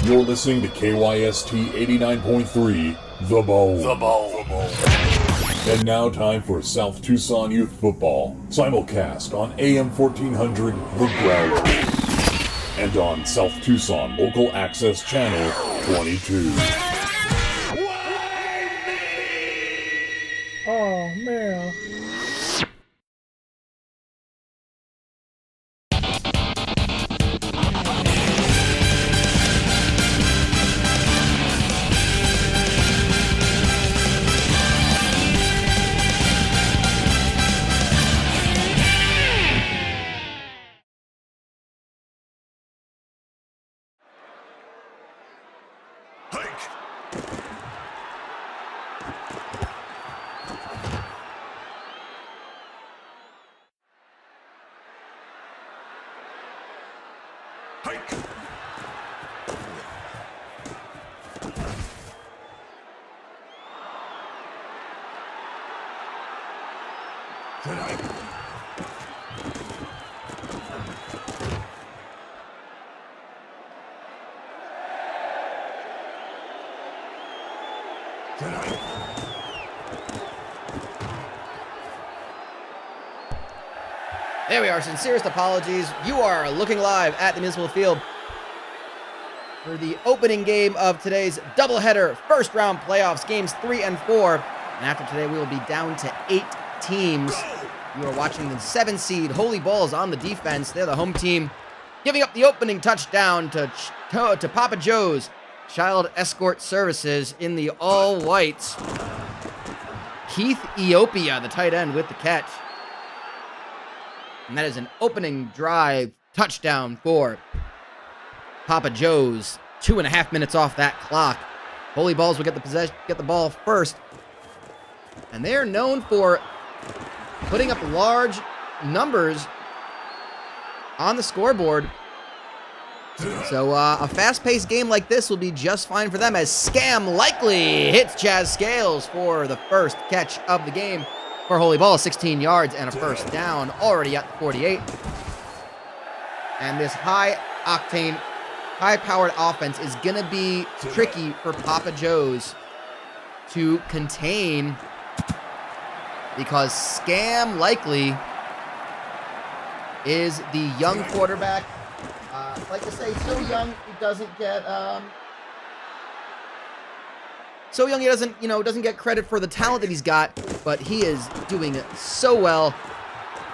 You're listening to KYST 89.3, The Bone. The Bone. And now time for South Tucson Youth Football. Simulcast on AM 1400, The Growler. And on South Tucson Local Access Channel 22. Oh, man. There we are. Sincerest apologies. You are looking live at the Municipal Field for the opening game of today's doubleheader first round playoffs, games 3 and 4. And after today, we will be down to 8 teams. You are watching the 7 seed Holy Balls on the defense. They're the home team, giving up the opening touchdown to Papa Joe's Child Escort Services in the all whites. Keith Eopia, the tight end, with the catch. And that is an opening drive touchdown for Papa Joe's. 2.5 minutes off that clock. Holy Balls will get the ball first. And they are known for putting up large numbers on the scoreboard. So a fast-paced game like this will be just fine for them, as Scam Likely hits Chaz Scales for the first catch of the game for Holy Ball, 16 yards and a first down, already at the 48. And this high-octane, high-powered offense is going to be tricky for Papa Joe's to contain, because Scam Likely is the young quarterback. Like to say, so young he doesn't get doesn't get credit for the talent that he's got, but he is doing it so well.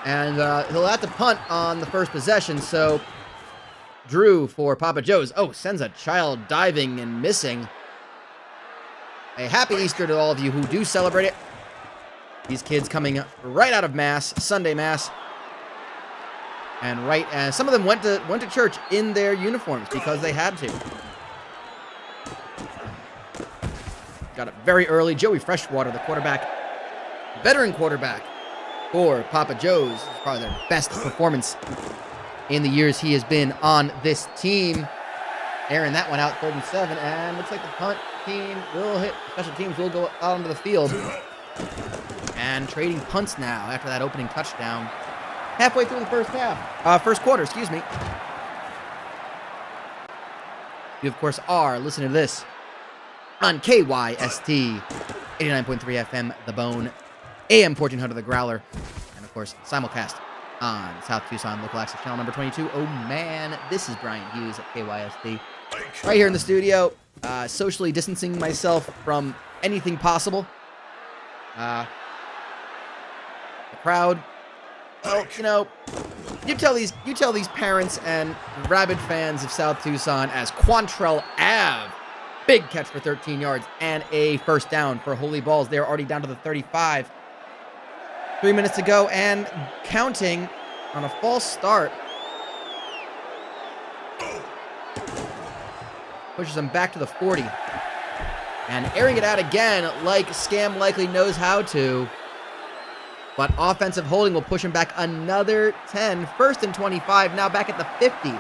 And he'll have to punt on the first possession. So Drew for Papa Joe's. Oh, sends a child diving and missing. A happy Easter to all of you who do celebrate it. These kids coming right out of Mass, Sunday Mass. And some of them went to church in their uniforms because they had to. Got it very early. Joey Freshwater, the quarterback, veteran quarterback for Papa Joe's. This is probably their best performance in the years he has been on this team. Airing that one out, 3rd and 7, and looks like the punt team will hit. Special teams will go out onto the field. And trading punts now after that opening touchdown. Halfway through the first quarter, excuse me. You, of course, are listening to this on KYST 89.3 FM, The Bone, AM 1400, The Growler, and, of course, simulcast on South Tucson Local Access Channel number 22. Oh, man, this is Brian Hughes at KYST. Right here in the studio, socially distancing myself from anything possible. The crowd. Well, you tell these parents and rabid fans of South Tucson as Quantrell Ave. Big catch for 13 yards and a first down for Holy Balls. They're already down to the 35. 3 minutes to go and counting on a false start. Pushes them back to the 40. And airing it out again like Scam Likely knows how to. But offensive holding will push him back another 10. 1st and 25, now back at the 50.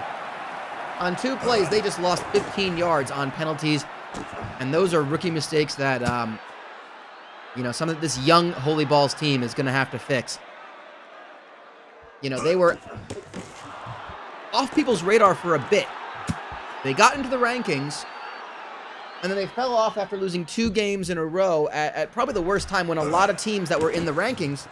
On 2 plays, they just lost 15 yards on penalties. And those are rookie mistakes that, some of this young Holy Balls team is going to have to fix. They were off people's radar for a bit They got into the rankings, and then they fell off after losing 2 games in a row at probably the worst time when a lot of teams that were in the rankings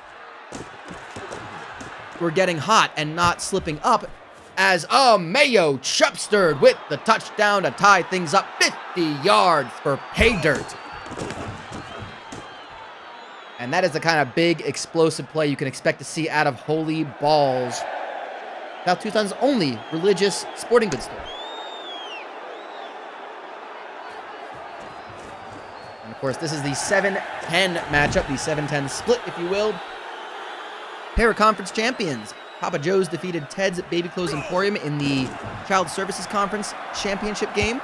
were getting hot and not slipping up, as Mayo Chupstered with the touchdown to tie things up, 50 yards for pay dirt. And that is the kind of big, explosive play you can expect to see out of Holy Balls, South Tucson's only religious sporting goods store. And, of course, this is the 7-10 matchup, the 7-10 split, if you will. Pair of conference champions. Papa Joe's defeated Ted's Baby Clothes Emporium in the Child Services Conference championship game.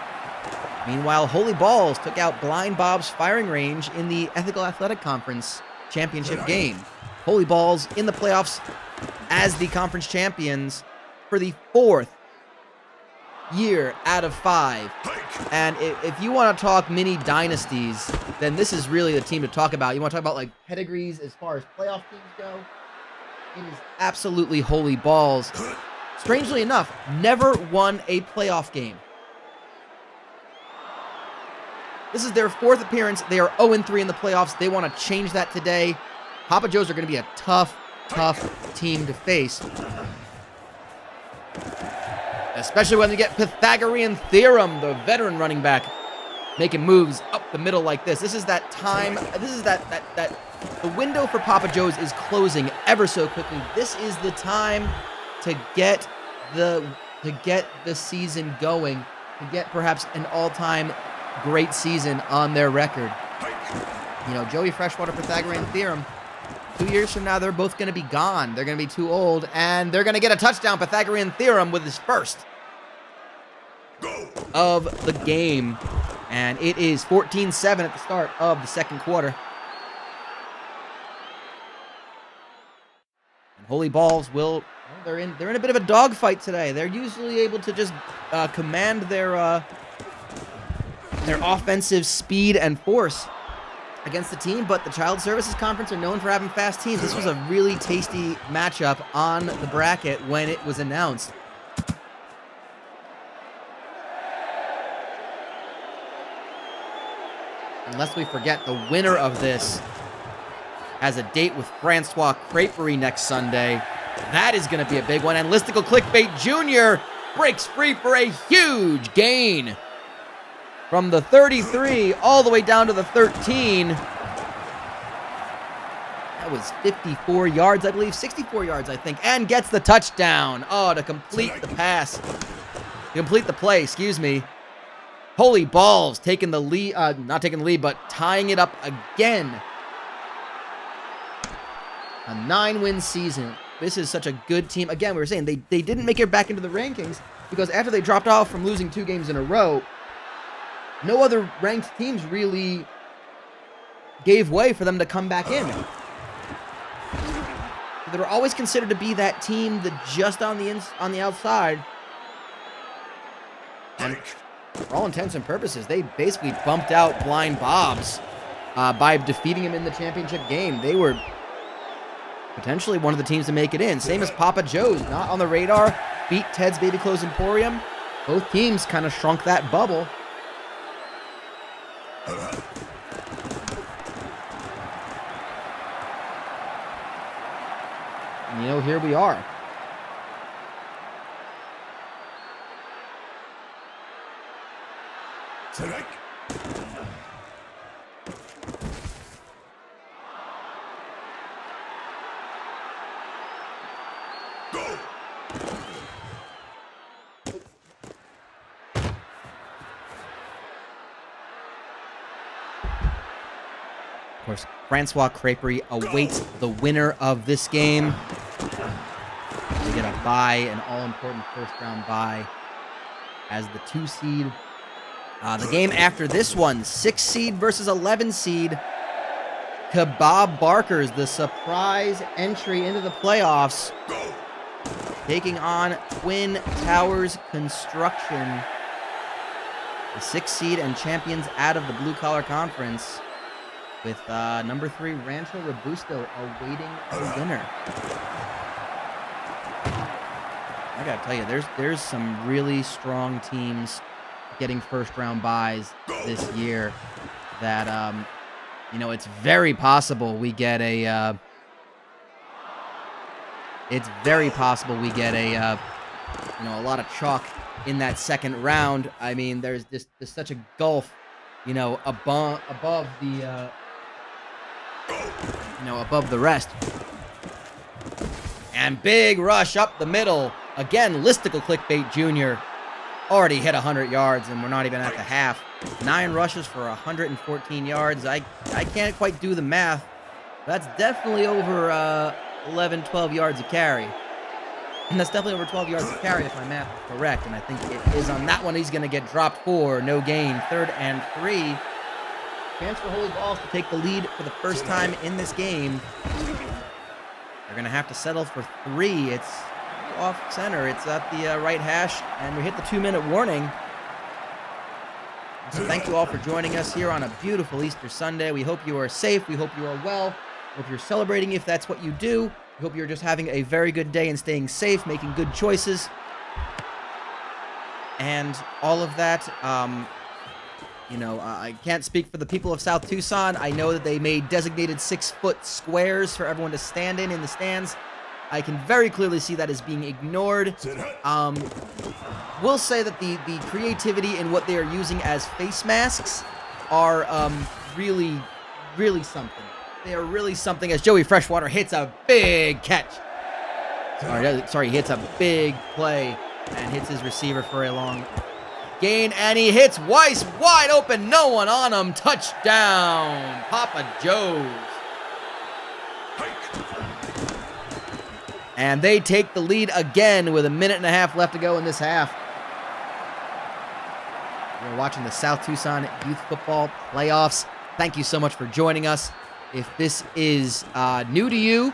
Meanwhile, Holy Balls took out Blind Bob's Firing Range in the Ethical Athletic Conference championship game. Holy Balls in the playoffs as the conference champions for the 4th year out of 5. And if you want to talk mini dynasties, then this is really the team to talk about. You want to talk about like pedigrees as far as playoff teams go? It is absolutely Holy Balls. Strangely enough, never won a playoff game. This is their 4th appearance. They are 0-3 in the playoffs. They want to change that today. Papa Joe's are going to be a tough team to face. Especially when they get Pythagorean Theorem, the veteran running back, making moves up the middle like this. This is that time. This is that the window for Papa Joe's is closing ever so quickly. This is the time to get the season going, to get perhaps an all-time great season on their record. You know, Joey Freshwater, Pythagorean Theorem, 2 years from now, they're both going to be gone. They're going to be too old, and they're going to get a touchdown, Pythagorean Theorem, with his first of the game. And it is 14-7 at the start of the second quarter. And Holy Balls will... They're in a bit of a dogfight today. They're usually able to just command their offensive speed and force against the team, but the Child Services Conference are known for having fast teams. This was a really tasty matchup on the bracket when it was announced. Unless we forget, the winner of this has a date with Francois Creperie next Sunday. That is going to be a big one. And Listicle Clickbait Jr. breaks free for a huge gain from the 33 all the way down to the 13. That was 54 yards, I believe. 64 yards, I think. And gets the touchdown. Oh, to complete the pass. To complete the play, excuse me. Holy Balls taking the lead. Not taking the lead, but tying it up again. A 9-win season. This is such a good team. Again, we were saying they didn't make it back into the rankings because after they dropped off from losing 2 games in a row, no other ranked teams really gave way for them to come back in. They were always considered to be that team that just on the outside. And for all intents and purposes, they basically bumped out Blind Bob's by defeating him in the championship game. They were potentially one of the teams to make it in. Same as Papa Joe's, not on the radar, beat Ted's Baby Clothes Emporium. Both teams kind of shrunk that bubble. And you know, here we are. Of course, Francois Creperie awaits the winner of this game. They get a bye, an all-important first-round bye as the 2 seed. The game after this one, 6 seed versus 11 seed. Kebab Barkers, the surprise entry into the playoffs, taking on Twin Towers Construction, the 6 seed and champions out of the Blue Collar Conference, with number 3 Rancho Robusto awaiting a winner. I gotta tell you, there's some really strong teams getting first-round buys this year that, it's very possible we get a, a lot of chalk in that second round. I mean, there's such a gulf, above the rest. And big rush up the middle. Again, Listicle Clickbait Jr. already hit 100 yards, and we're not even at the half. 9 rushes for 114 yards. I can't quite do the math. That's definitely over 11, 12 yards a carry. And that's definitely over 12 yards a carry if my math is correct. And I think it is on that one. He's going to get dropped for no gain. 3rd and 3. Chance for Holy Balls to take the lead for the first time in this game. They're going to have to settle for 3. It's off center. It's at the right hash, and we hit the 2-minute warning. So thank you all for joining us here on a beautiful Easter Sunday. We hope you are safe. We hope you are well. We hope you're celebrating if that's what you do. We hope you're just having a very good day and staying safe, making good choices. And all of that, I can't speak for the people of South Tucson. I know that they made designated 6-foot squares for everyone to stand in the stands. I can very clearly see that as being ignored. We'll say that the creativity in what they are using as face masks are really, really something. They are really something as Joey Freshwater hits a big catch. Sorry, he hits a big play and hits his receiver for a long gain, and he hits Weiss wide open, no one on him. Touchdown, Papa Joe's. And they take the lead again with 1.5 minutes left to go in this half. We're watching the South Tucson Youth Football Playoffs. Thank you so much for joining us. If this is new to you,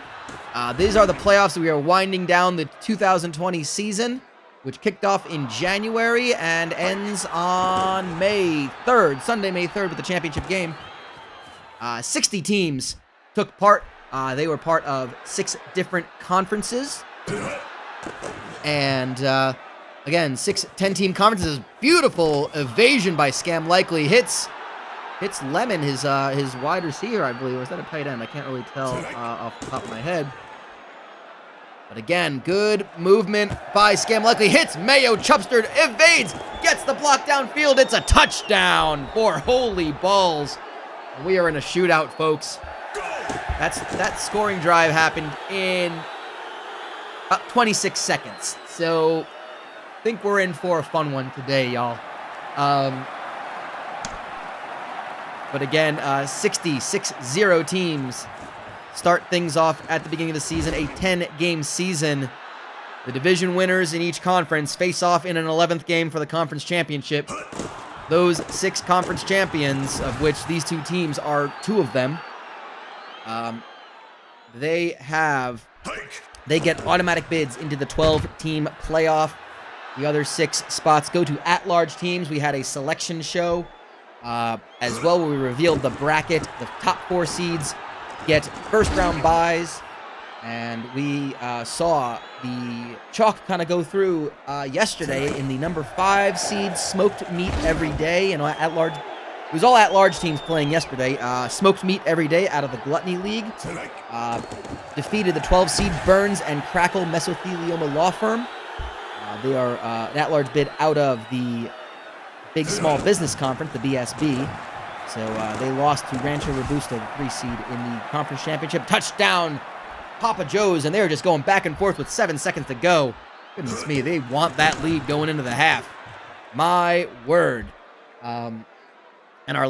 these are the playoffs. We are winding down the 2020 season, which kicked off in January and ends on May 3rd, Sunday, May 3rd, with the championship game. 60 teams took part. They were part of 6 different conferences. And, again, 6 10-team conferences. Beautiful evasion by Scam Likely. Hits Lemon, his wide receiver, I believe. Or is that a tight end? I can't really tell off the top of my head. But again, good movement by Scam Likely. Hits Mayo. Chubstard evades. Gets the block downfield. It's a touchdown for Holy Balls. We are in a shootout, folks. That scoring drive happened in about 26 seconds. So I think we're in for a fun one today, y'all. But again, 6-0 teams start things off at the beginning of the season, a 10-game season. The division winners in each conference face off in an 11th game for the conference championship. Those 6 conference champions, of which these 2 teams are 2 of them, they get automatic bids into the 12-team playoff. The other 6 spots go to at-large teams. We had a selection show as well, where we revealed the bracket. The top 4 seeds get first-round buys, and we saw the chalk kind of go through yesterday in the number 5 seed Smoked Meat Every Day, and at-large. It was all at-large teams playing yesterday. Smoked Meat Every Day out of the Gluttony League defeated the 12 seed Burns and Crackle Mesothelioma Law Firm. They are an at-large bid out of the Big Small Business Conference, the BSB. So they lost to Rancho Robusto, the 3 seed in the conference championship. Touchdown, Papa Joe's, and they're just going back and forth with 7 seconds to go. Goodness me, they want that lead going into the half. My word. And our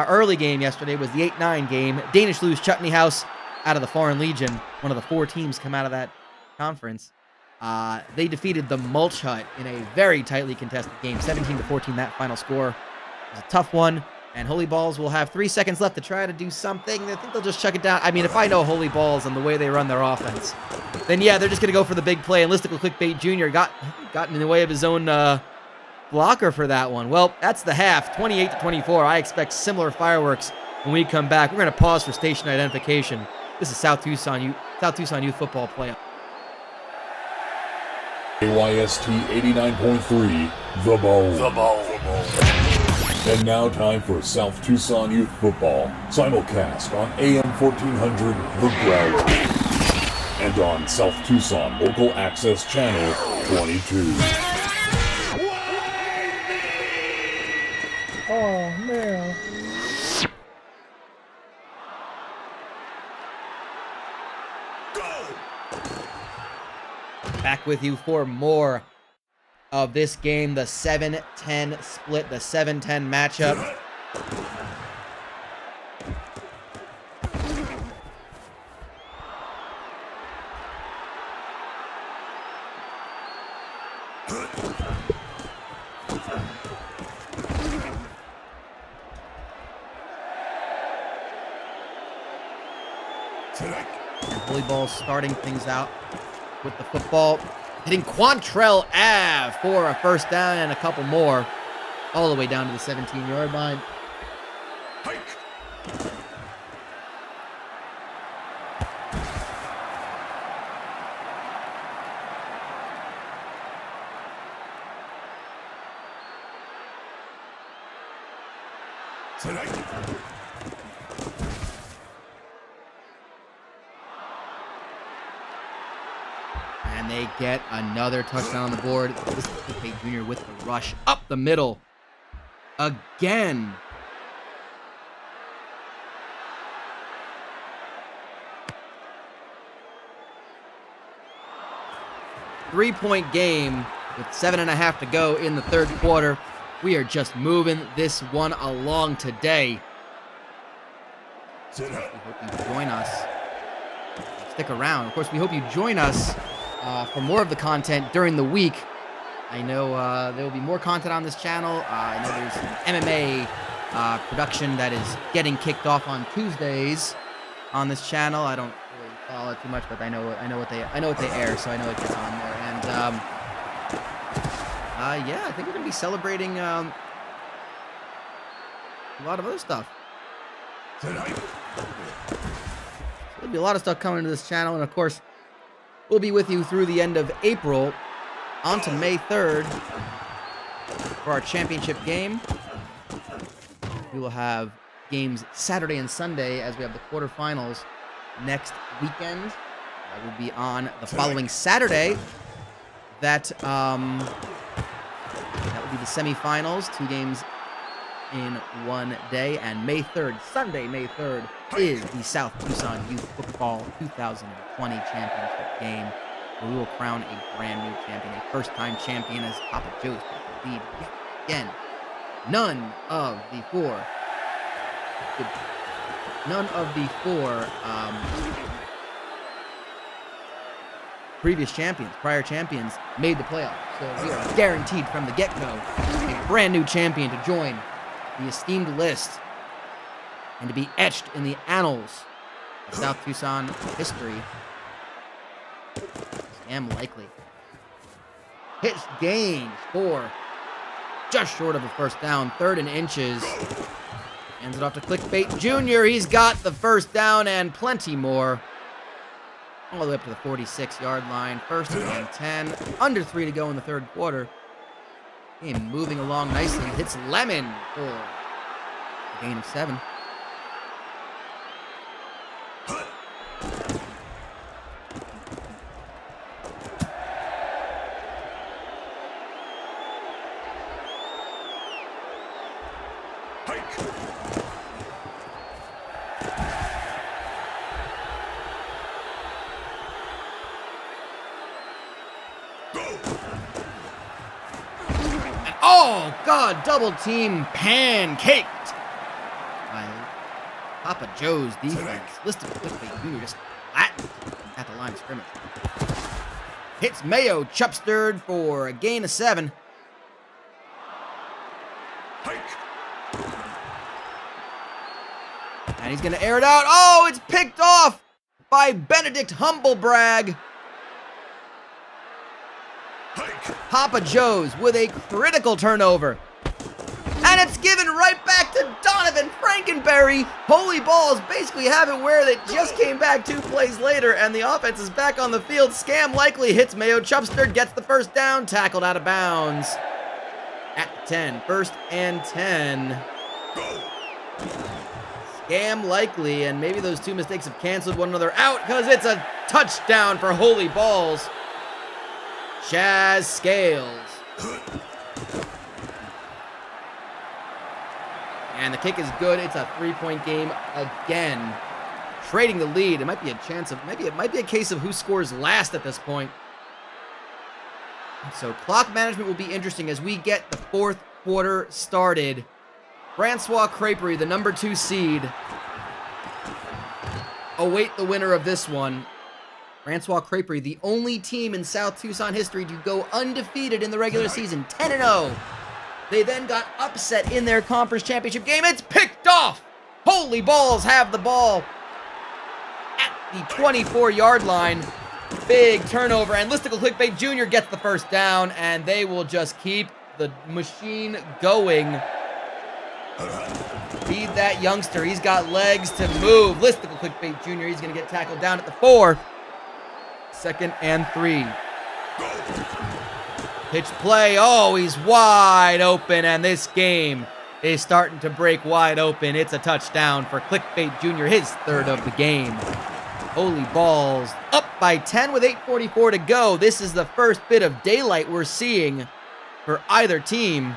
early game yesterday was the 8-9 game. Danish lose Chutney House out of the Foreign Legion. One of the 4 teams come out of that conference. They defeated the Mulch Hut in a very tightly contested game, 17-14. That final score was a tough one. And Holy Balls will have 3 seconds left to try to do something. I think they'll just chuck it down. I mean, if I know Holy Balls and the way they run their offense, then yeah, they're just going to go for the big play. And Listicle Clickbait Jr. got in the way of his own blocker for that one. Well, that's the half, 28-24. I expect similar fireworks when we come back. We're going to pause for station identification. This is South Tucson Youth Football Playoff. AYST 89.3, The Bowl. And now time for South Tucson Youth Football, simulcast on AM 1400 The Ground and on South Tucson Local Access Channel 22. Oh, man. Back with you for more of this game, the 7-10 split, the 7-10 matchup. And Volleyball starting things out with the football, hitting Quantrell Ave for a first down and a couple more, all the way down to the 17-yard line. And they get another touchdown on the board. This is Clickbait Jr. with the rush up the middle. Again. Three-point game with 7.5 to go in the third quarter. We are just moving this one along today. We hope you join us. Stick around. Of course, we hope you join us for more of the content during the week. I know there will be more content on this channel. I know there's an MMA production that is getting kicked off on Tuesdays on this channel. I don't really follow it too much, but I know what they air, so I know it gets on there. And yeah, I think we're gonna be celebrating a lot of other stuff. There'll be a lot of stuff coming to this channel, and of course, we'll be with you through the end of April, on to May 3rd for our championship game. We will have games Saturday and Sunday as we have the quarterfinals next weekend. That will be on the following Saturday. That will be the semifinals, 2 games in one day, and May 3rd, Sunday, May 3rd, is the South Tucson Youth Football 2020 Championship game, where we will crown a brand new champion, a first-time champion, as Papa Joe's takes the lead yet again. None of the four previous champions, prior champions, made the playoffs. So we are guaranteed from the get-go a brand new champion to join the esteemed list and to be etched in the annals of South Tucson history. Scam likely. Pitch gained for just short of a first down, 3rd and inches. Hands it off to Clickbait Jr. He's got the first down and plenty more. All the way up to the 46-yard line. 1st and 10. Under 3 to go in the third quarter. Game moving along nicely. Hits Lemon for a gain of 7. Oh, God, double team pancaked by Papa Joe's defense. Listed quickly, Jr. just flattened at the line of scrimmage. Hits Mayo Chupstirred for a gain of 7. And he's going to air it out. Oh, it's picked off by Benedict Humblebrag. Papa Joe's with a critical turnover. And it's given right back to Donovan Frankenberry. Holy Balls basically have it where they just came back 2 plays later, and the offense is back on the field. Scam likely hits Mayo Chupster, gets the first down, tackled out of bounds at the 10. First and 10. Scam likely, and maybe those two mistakes have canceled one another out because it's a touchdown for Holy Balls. Chaz Scales. And the kick is good. It's a 3-point game again. Trading the lead. It might be a chance of, maybe it might be a case of who scores last at this point. So clock management will be interesting as we get the fourth quarter started. Francois Creperie, the number 2 seed, await the winner of this one. Francois Creperie, the only team in South Tucson history to go undefeated in the regular season, 10-0. They then got upset in their conference championship game. It's picked off. Holy Balls have the ball at the 24-yard line. Big turnover, and Listicle Clickbait Jr. gets the first down, and they will just keep the machine going. Feed that youngster. He's got legs to move. Listicle Clickbait Jr. He's going to get tackled down at the 4. 2nd and 3. Pitch play. Oh, he's wide open, and this game is starting to break wide open. It's a touchdown for Clickbait Jr., his 3rd of the game. Holy Balls up by 10 with 8:44 to go. This is the first bit of daylight we're seeing for either team.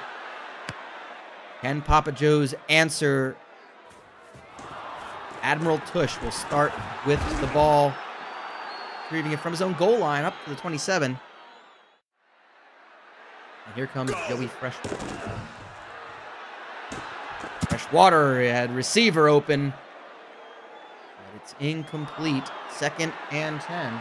Can Papa Joe's answer? Admiral Tush will start with the ball, retrieving it from his own goal line up to the 27. And here comes Joey Freshwater. Freshwater had receiver open, but it's incomplete. 2nd and 10.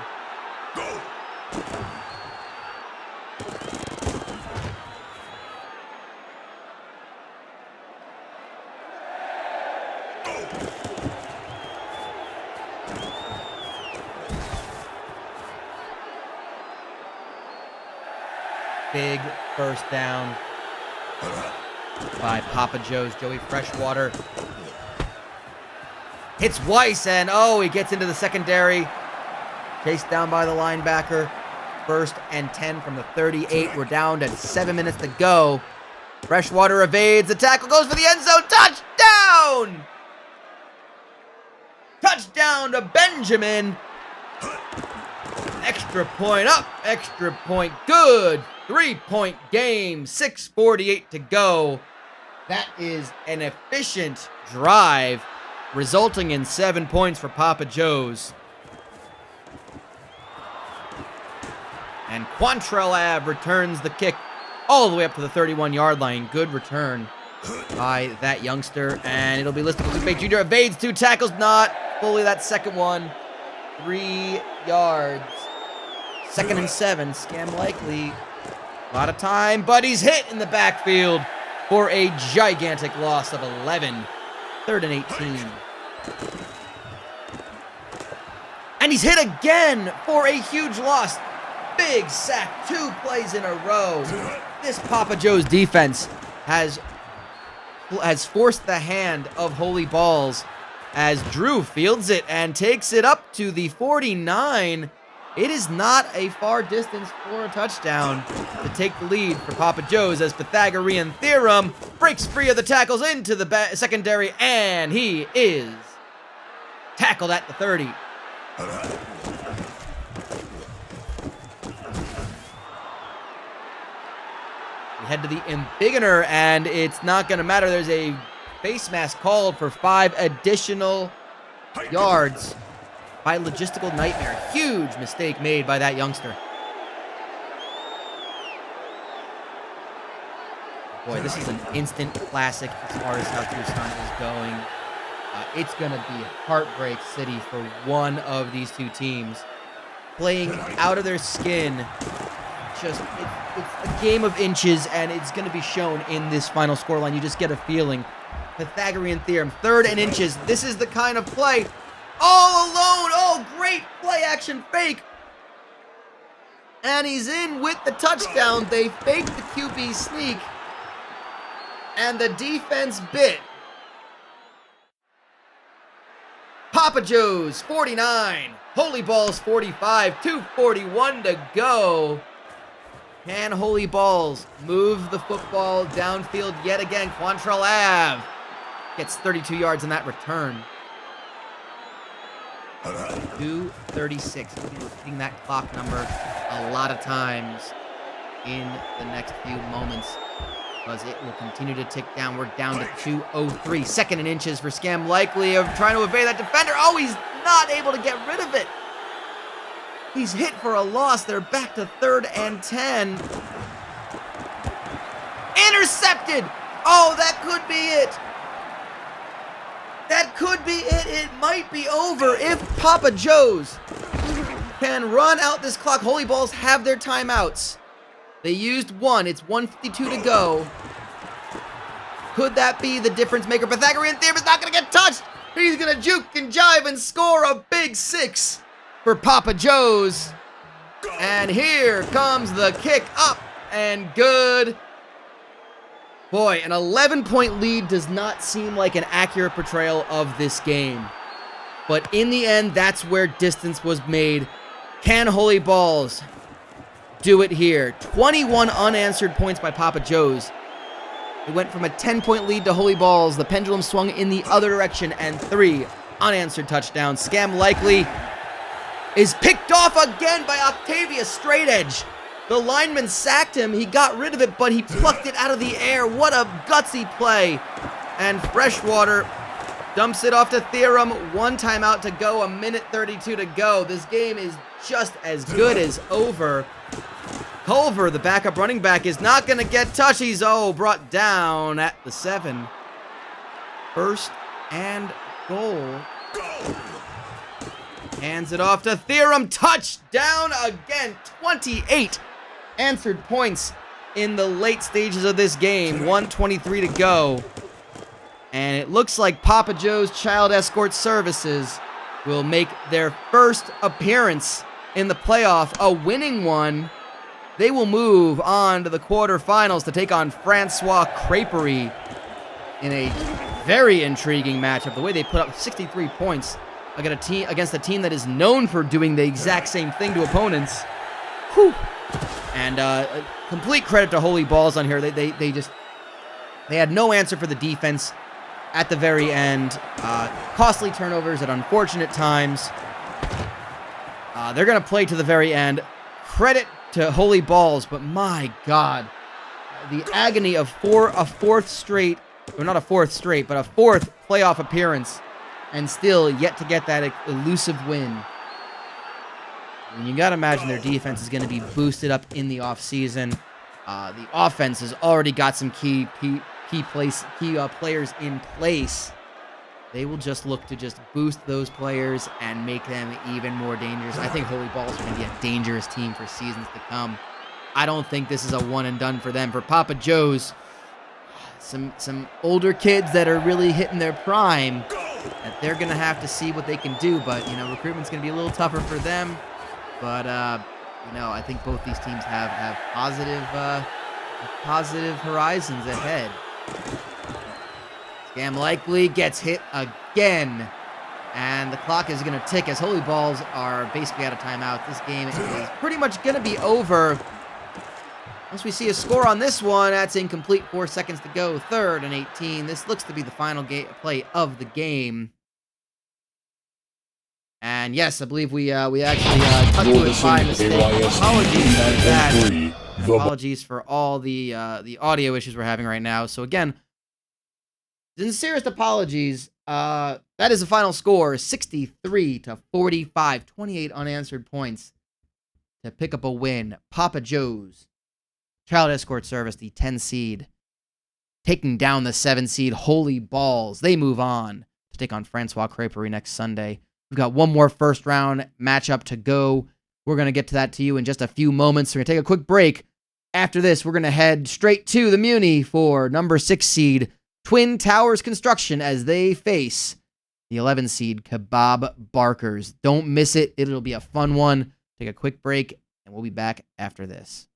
Big first down by Papa Joe's. Joey Freshwater hits Weiss, and oh, he gets into the secondary. Chased down by the linebacker. 1st and 10 from the 38. We're down to 7 minutes to go. Freshwater evades. The tackle goes for the end zone. Touchdown! Touchdown to Benjamin. Extra point up. Extra point good. 3-point game. 6:48 to go. That is an efficient drive, resulting in 7 points for Papa Joe's. And Quantrell Ave returns the kick all the way up to the 31-yard line. Good return by that youngster. And it'll be listed for Luke Jr. Evades 2 tackles, not fully that second one. 3 yards. 2nd and 7. Scam likely. A lot of time, but he's hit in the backfield for a gigantic loss of 11. 3rd and 18. And he's hit again for a huge loss. Big sack, 2 plays in a row. This Papa Joe's defense has forced the hand of Holy Balls as Drew fields it and takes it up to the 49. It is not a far distance for a touchdown to take the lead for Papa Joe's as Pythagorean Theorem breaks free of the tackles into the secondary, and he is tackled at the 30. We head to the Embiggener, and it's not going to matter. There's a face mask called for 5 additional yards by Logistical Nightmare. Huge mistake made by that youngster. Boy, this is an instant classic as far as how Tucson is going. It's going to be heartbreak city for one of these two teams. Playing out of their skin. Just, it's a game of inches, and it's going to be shown in this final scoreline. You just get a feeling. Pythagorean Theorem, 3rd and inches. This is the kind of play. All alone. Oh, great play action fake. And he's in with the touchdown. They faked the QB sneak. And the defense bit. Papa Joe's 49. Holy Balls 45. 2:41 to go. Can Holy Balls move the football downfield yet again? Quantrell Ave gets 32 yards on that return. 2:36. We'll be repeating that clock number a lot of times in the next few moments because it will continue to tick down. We're down to 2:03. Second and inches for Scam Likely of trying to evade that defender. Oh, he's not able to get rid of it. He's hit for a loss. They're back to 3rd and 10. Intercepted. Oh, that could be it. That could be it. It might be over if Papa Joe's can run out this clock. Holy Balls have their timeouts. They used one. It's 1:52 to go. Could that be the difference maker? Pythagorean theorem is not going to get touched. He's going to juke and jive and score a big 6 for Papa Joe's. And here comes the kick up and good. Boy, an 11-point lead does not seem like an accurate portrayal of this game. But in the end, that's where distance was made. Can Holy Balls do it here? 21 unanswered points by Papa Joe's. It went from a 10-point lead to Holy Balls. The pendulum swung in the other direction, and 3 unanswered touchdowns. Scam Likely is picked off again by Octavius Straight Edge. The lineman sacked him. He got rid of it, but he plucked it out of the air. What a gutsy play. And Freshwater dumps it off to Theorem. 1 timeout to go, 1:32 to go. This game is just as good as over. Culver, the backup running back, is not going to get touched. He's, brought down at the 7. 1st and goal. Hands it off to Theorem. Touchdown again. 28 answered points in the late stages of this game. 1:23 to go. And it looks like Papa Joe's Child Escort Services will make their first appearance in the playoff, a winning one. They will move on to the quarterfinals to take on Francois Creperie in a very intriguing matchup. The way they put up 63 points against a team that is known for doing the exact same thing to opponents. Whew. And complete credit to Holy Balls on here. They had no answer for the defense at the very end. Costly turnovers at unfortunate times. They're going to play to the very end. Credit to Holy Balls, but my God, the agony of a fourth playoff appearance, and still yet to get that elusive win. And you got to imagine their defense is going to be boosted up in the offseason. The offense has already got some key players in place. They will just look to just boost those players and make them even more dangerous. I think Holy Balls are going to be a dangerous team for seasons to come. I don't think this is a one and done for them. For Papa Joe's, some older kids that are really hitting their prime, that they're going to have to see what they can do. But, recruitment's going to be a little tougher for them. But, I think both these teams have positive horizons ahead. Scam Likely gets hit again. And the clock is going to tick as Holy Balls are basically out of timeout. This game is pretty much going to be over. Once we see a score on this one, that's incomplete. 4 seconds to go. 3rd and 18. This looks to be the final play of the game. And yes, I believe we actually cut to it by mistake. Apologies for that. Apologies for all the audio issues we're having right now. So again, sincerest apologies. That is the final score, 63-45, 28 unanswered points to pick up a win. Papa Joe's Child Escort Service, the 10 seed, taking down the 7 seed Holy Balls. They move on to take on Francois Creperie next Sunday. We've got one more first round matchup to go. We're going to get to that to you in just a few moments. We're going to take a quick break. After this, we're going to head straight to the Muni for number 6 seed Twin Towers Construction as they face the 11 seed Kebab Barkers. Don't miss it. It'll be a fun one. Take a quick break, and we'll be back after this.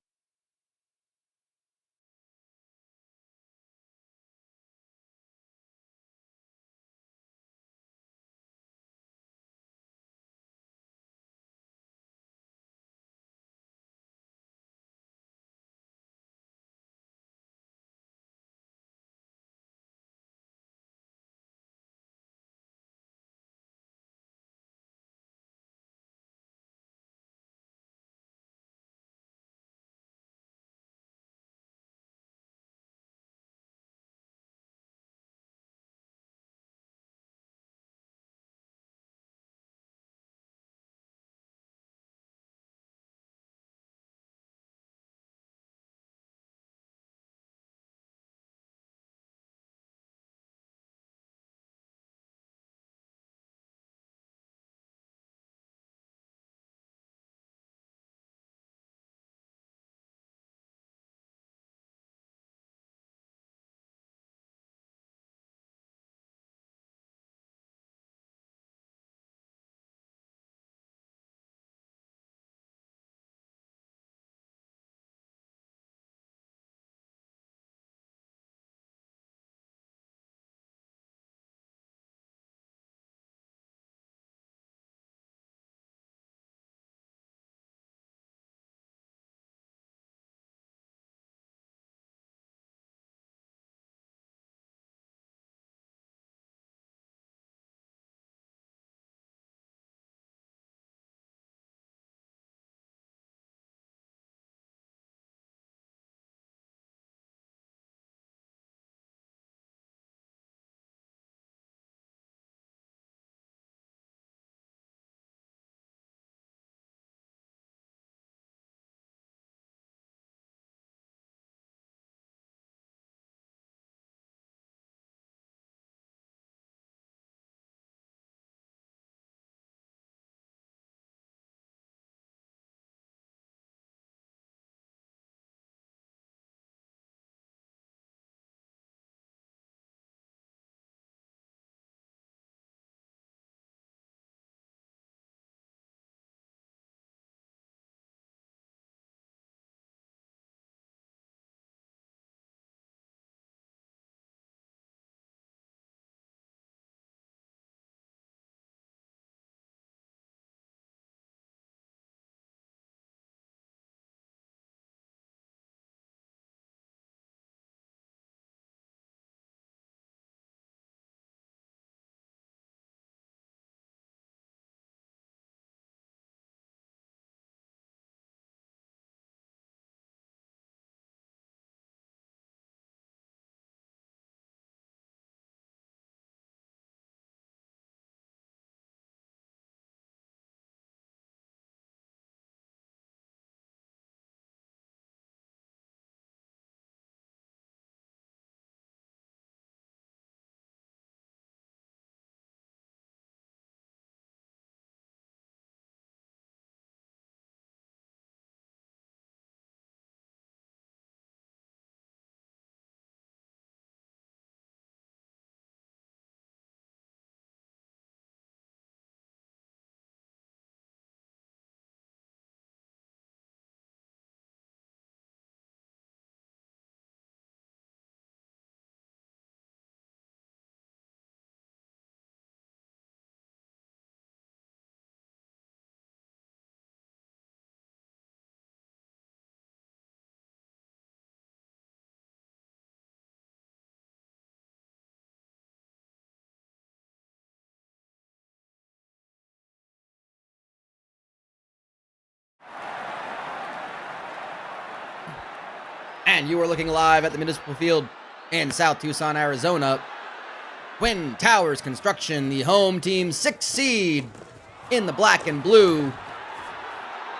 And you are looking live at the Municipal Field in South Tucson, Arizona. Twin Towers Construction, the home team, 6th seed in the black and blue,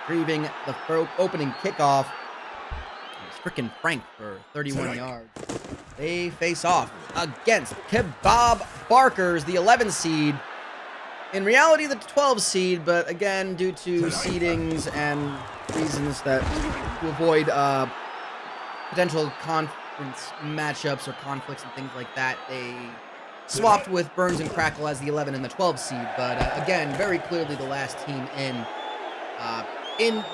retrieving the opening kickoff. It's frickin' Frank for 31 yards. They face off against Kebab Barkers, the 11 seed. In reality, the 12 seed, but again, due to seedings and reasons that to avoid potential conference matchups or conflicts and things like that, they swapped with Burns and Crackle as the 11 and the 12 seed. But again, very clearly the last team in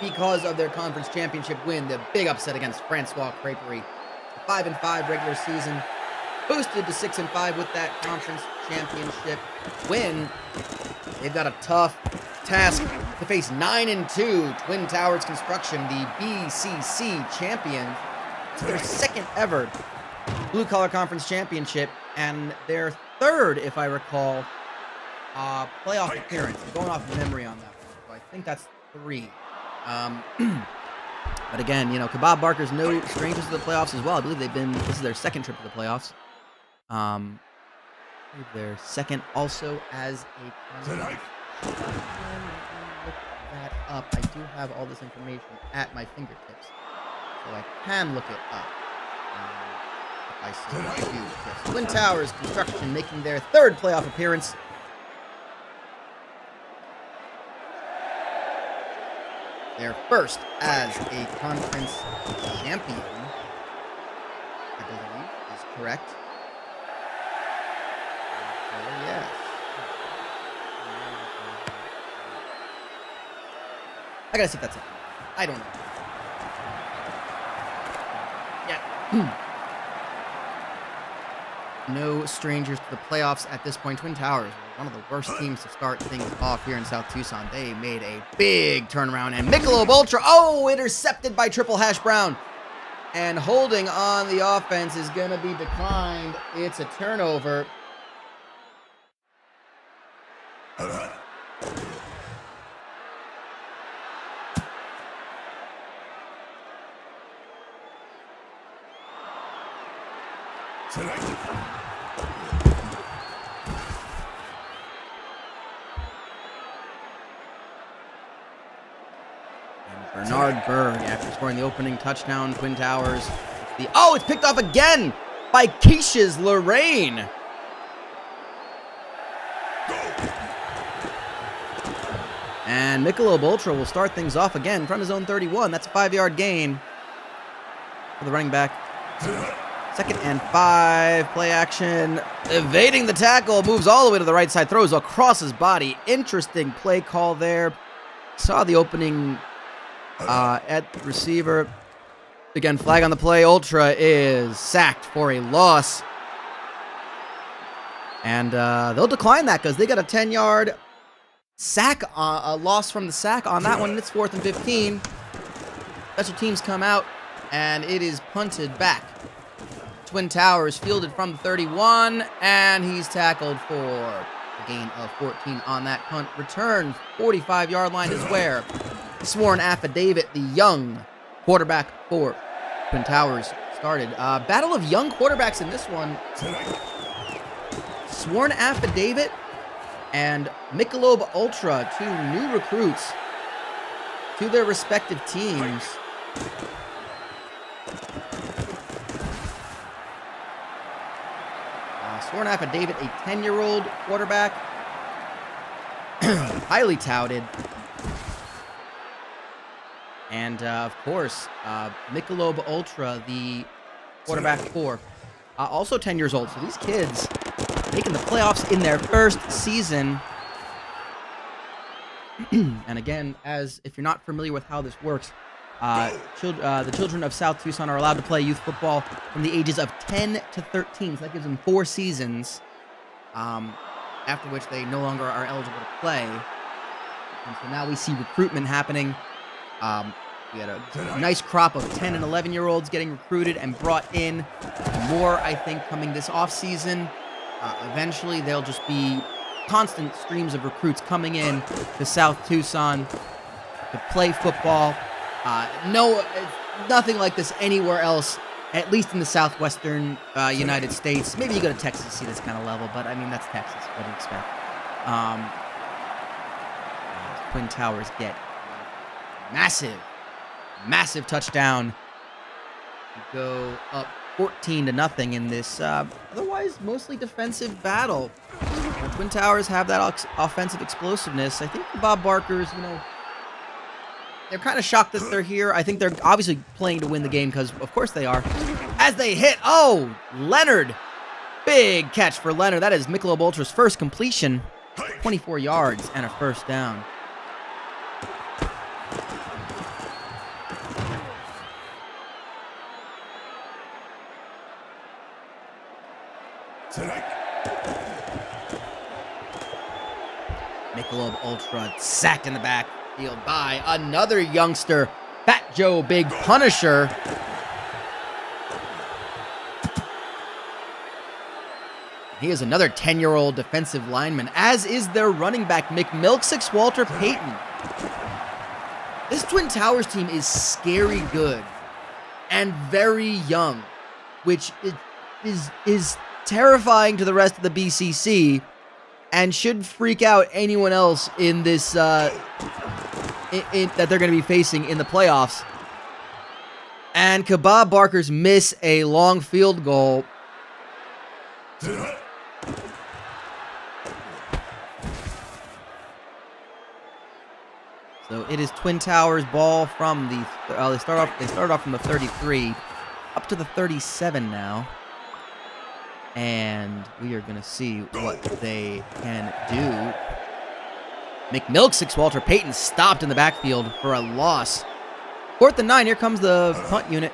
because of their conference championship win, the big upset against Francois Creperie. 5-5 regular season, boosted to 6-5 with that conference championship win. They've got a tough task to face 9-2 Twin Towers Construction, the BCC champions. It's their second ever Blue Collar Conference championship and their third, if I recall, playoff appearance. I'm going off memory on that one, so I think that's 3. But again, you know, Kebab Barker's no strangers to the playoffs as well. I believe this is their second trip to the playoffs. Their second also as a conference. Look that up. I do have all this information at my fingertips, so I can look it up. If I so choose. Yes. Twin Towers Construction making their third playoff appearance. Their first as a conference champion, I believe, is correct. Yes. I gotta see if that's it. I don't know. Yeah. No strangers to the playoffs at this point. Twin Towers were one of the worst teams to start things off here in South Tucson. They made a big turnaround, and Michelob Ultra, intercepted by Triple Hash Brown. And holding on the offense is going to be declined. It's a turnover. And Bernard Berg, after scoring the opening touchdown, Twin Towers. It's picked off again by Keisha's Lorraine. And Michelob Ultra will start things off again from his own 31. That's a 5-yard gain for the running back. 2nd and 5, play action, evading the tackle, moves all the way to the right side, throws across his body. Interesting play call there. Saw the opening at receiver. Again, flag on the play. Ultra is sacked for a loss. And they'll decline that because they got a 10-yard sack, a loss from the sack on that one. It's 4th and 15. Special teams come out, and it is punted back. Twin Towers fielded from the 31, and he's tackled for a gain of 14 on that punt. Return, 45-yard line is where Sworn Affidavit, the young quarterback for Twin Towers, started. Battle of young quarterbacks in this one. Sworn Affidavit and Michelob Ultra, 2 new recruits to their respective teams. Sworn Affidavit, a 10-year-old quarterback, highly touted. And, of course, Michelob Ultra, the quarterback for, also 10 years old. So these kids making the playoffs in their first season. And again, if you're not familiar with how this works, the children of South Tucson are allowed to play youth football from the ages of 10 to 13. So that gives them 4 seasons, after which they no longer are eligible to play. And so now we see recruitment happening. We had a nice crop of 10 and 11-year-olds getting recruited and brought in. More, I think, coming this offseason. Eventually, there'll just be constant streams of recruits coming in to South Tucson to play football. Nothing like this anywhere else at least in the southwestern United States. Maybe you go to Texas to see this kind of level, but I mean, that's Texas. What do you expect? Twin Towers get massive touchdown. Go up 14-0 in this otherwise mostly defensive battle. Twin Towers have that offensive explosiveness. I think the Bob Barkers, they're kind of shocked that they're here. I think they're obviously playing to win the game because, of course, they are. As they hit, Leonard. Big catch for Leonard. That is Michelob Ultra's first completion. 24 yards and a first down. Michelob Ultra sacked in the backfield by another youngster, Fat Joe Big Punisher. He is another 10-year-old defensive lineman, as is their running back, McMilksix Walter Payton. This Twin Towers team is scary good and very young, which is terrifying to the rest of the BCC and should freak out anyone else in this that they're going to be facing in the playoffs. And Kebab Barkers miss a long field goal. So it is Twin Towers ball from the they started off from the 33 up to the 37 now. And we are going to see what they can do. McMilksix Walter Payton stopped in the backfield for a loss. 4th and 9, here comes the punt unit.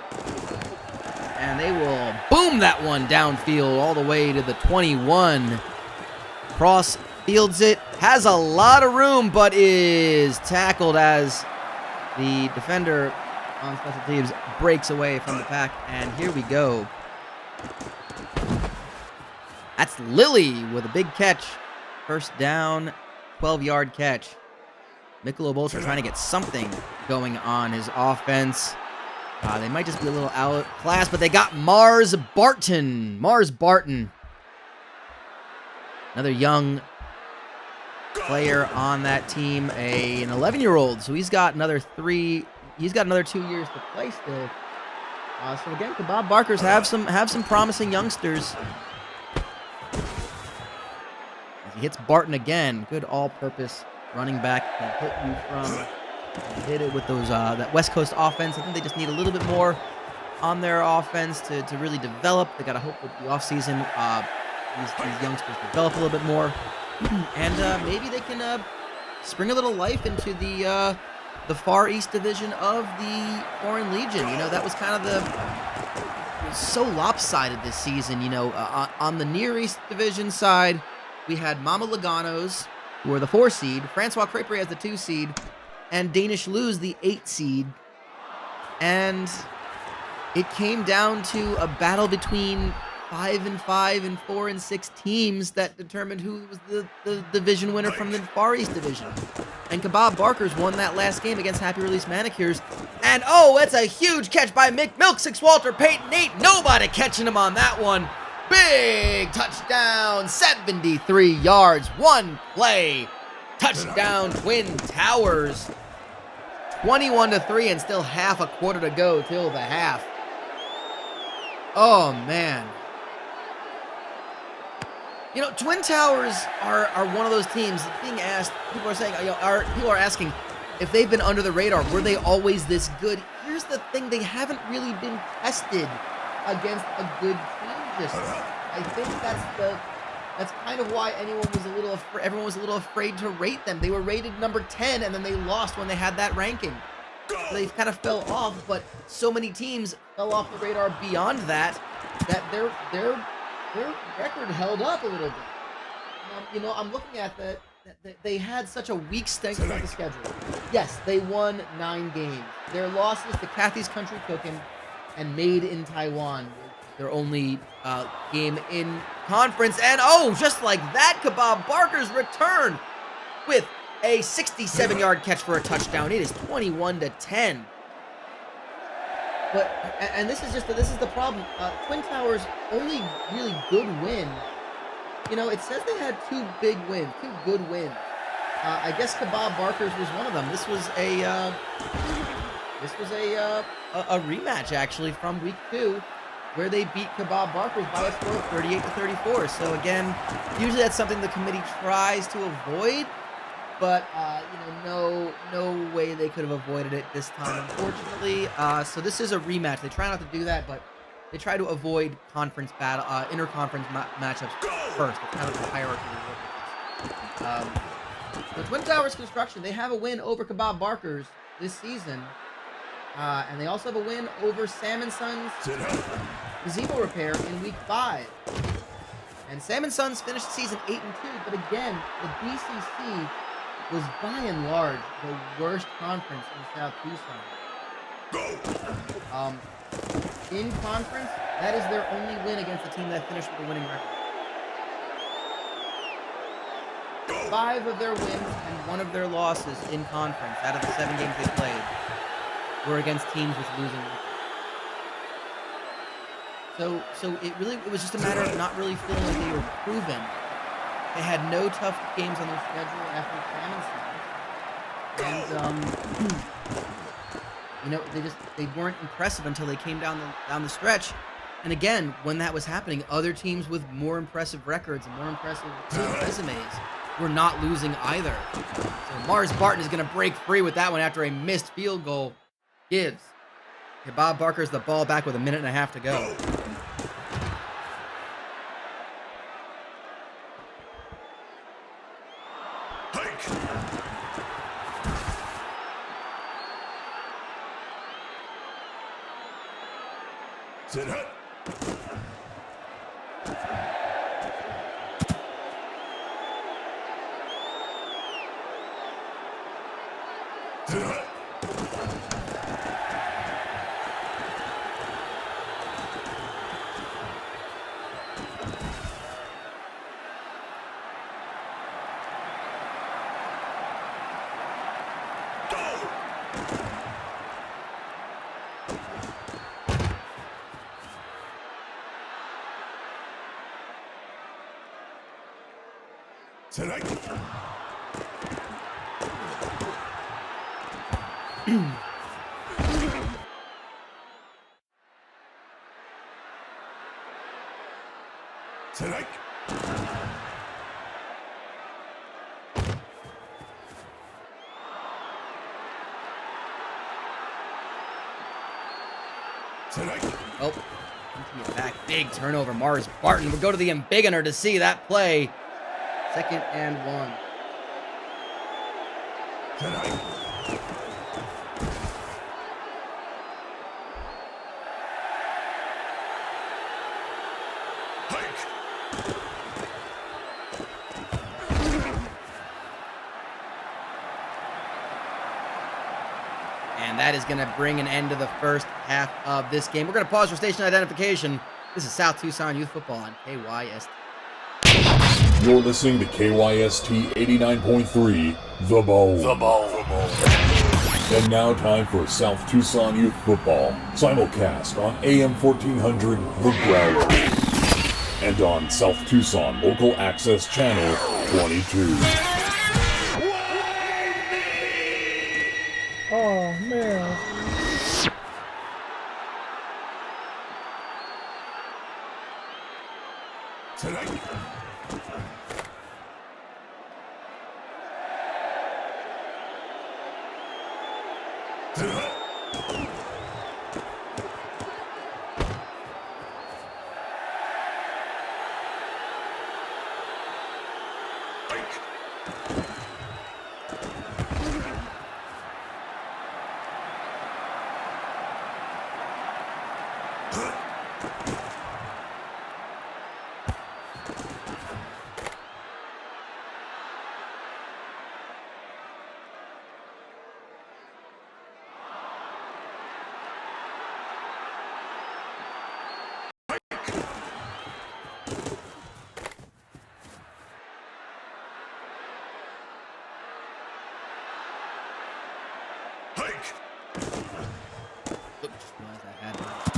And they will boom that one downfield all the way to the 21. Cross fields it, has a lot of room, but is tackled as the defender on special teams breaks away from the pack. And here we go. That's Lilly with a big catch. First down, 12-yard catch. Michelob Ultra trying to get something going on his offense. They might just be a little outclassed, but they got Mars Barton. Another young player on that team, an 11-year-old. So he's got another 2 years to play still. So again, Kebab Barkers have some promising youngsters. As he hits Barton again, good all-purpose running back. Can hit it with those that West Coast offense. I think they just need a little bit more on their offense to really develop. They got to hope with the offseason these youngsters develop a little bit more, and maybe they can spring a little life into the Far East division of the Foreign Legion. That was kind of it was so lopsided this season. On the Near East division side, we had Mama Laganos, who are the 4 seed, Francois Crepre as the 2 seed, and Danish Luz the 8 seed. And it came down to a battle between 5-5 and 4-6 teams that determined who was the division winner from the Far East division. And Kebab Barkers won that last game against Happy Release Manicures. And it's a huge catch by McMilksix Walter Payton. Ain't nobody catching him on that one. Big touchdown, 73 yards, one play. Touchdown, Twin Towers. 21-3 and still half a quarter to go till the half. Oh, man. Twin Towers are one of those teams being asked, people are asking if they've been under the radar. Were they always this good? Here's the thing, they haven't really been tested against a good team just yet. I think that's kind of why everyone was a little afraid to rate them. They were rated number 10, and then they lost when they had that ranking. So they kind of fell off, but so many teams fell off the radar beyond that their record held up a little bit. I'm looking at that they had such a weak strength of the schedule. Yes, they won 9 games. Their losses to Kathy's Country Cooking and Made in Taiwan, their only game in conference. And just like that, Kebab Barkers return with a 67-yard catch for a touchdown. It is 21-10. and this is the problem. Twin Towers' only really good win. You know, it says they had two good wins. I guess Kebab Barker's was one of them. This was a rematch actually from week 2, where they beat Kebab Barker's by a score of 38-34. So again, usually that's something the committee tries to avoid, but no way they could have avoided it this time, unfortunately. So this is a rematch. They try not to do that, but they try to avoid conference battle, interconference matchups first. It's kind of the hierarchy they work with this. So Twin Towers Construction, they have a win over Kebab Barker's this season. And they also have a win over Sam & Sons Gazebo Repair in week 5. And Sam & Sons finished the season 8-2, but again, the BCC was by and large the worst conference in South Tucson. In conference, that is their only win against a team that finished with a winning record. 5 of their wins and 1 of their losses in conference out of the 7 games they played were against teams with losing records. So it was just a matter of not really feeling like they were proven. They had no tough games on their schedule after Sam & Sons. And they weren't impressive until they came down the stretch. And again, when that was happening, other teams with more impressive records and more impressive resumes were not losing either. So Mars Barton is going to break free with that one after a missed field goal. Gives Kebab Barker's the ball back with a minute and a half to go. Sit up. Sit up. Tonight. Tonight. Tonight. Oh, continue back. Big turnover. Mars Barton would go to the embiggener to see that play. 2nd and 1. Tonight. And that is going to bring an end to the first half of this game. We're going to pause for station identification. This is South Tucson Youth Football on KYST. You're listening to KYST 89.3, The Bone. The Bone. And now time for South Tucson Youth Football, simulcast on AM 1400, The Growler. And on South Tucson Local Access Channel 22. Oh, man. Tonight.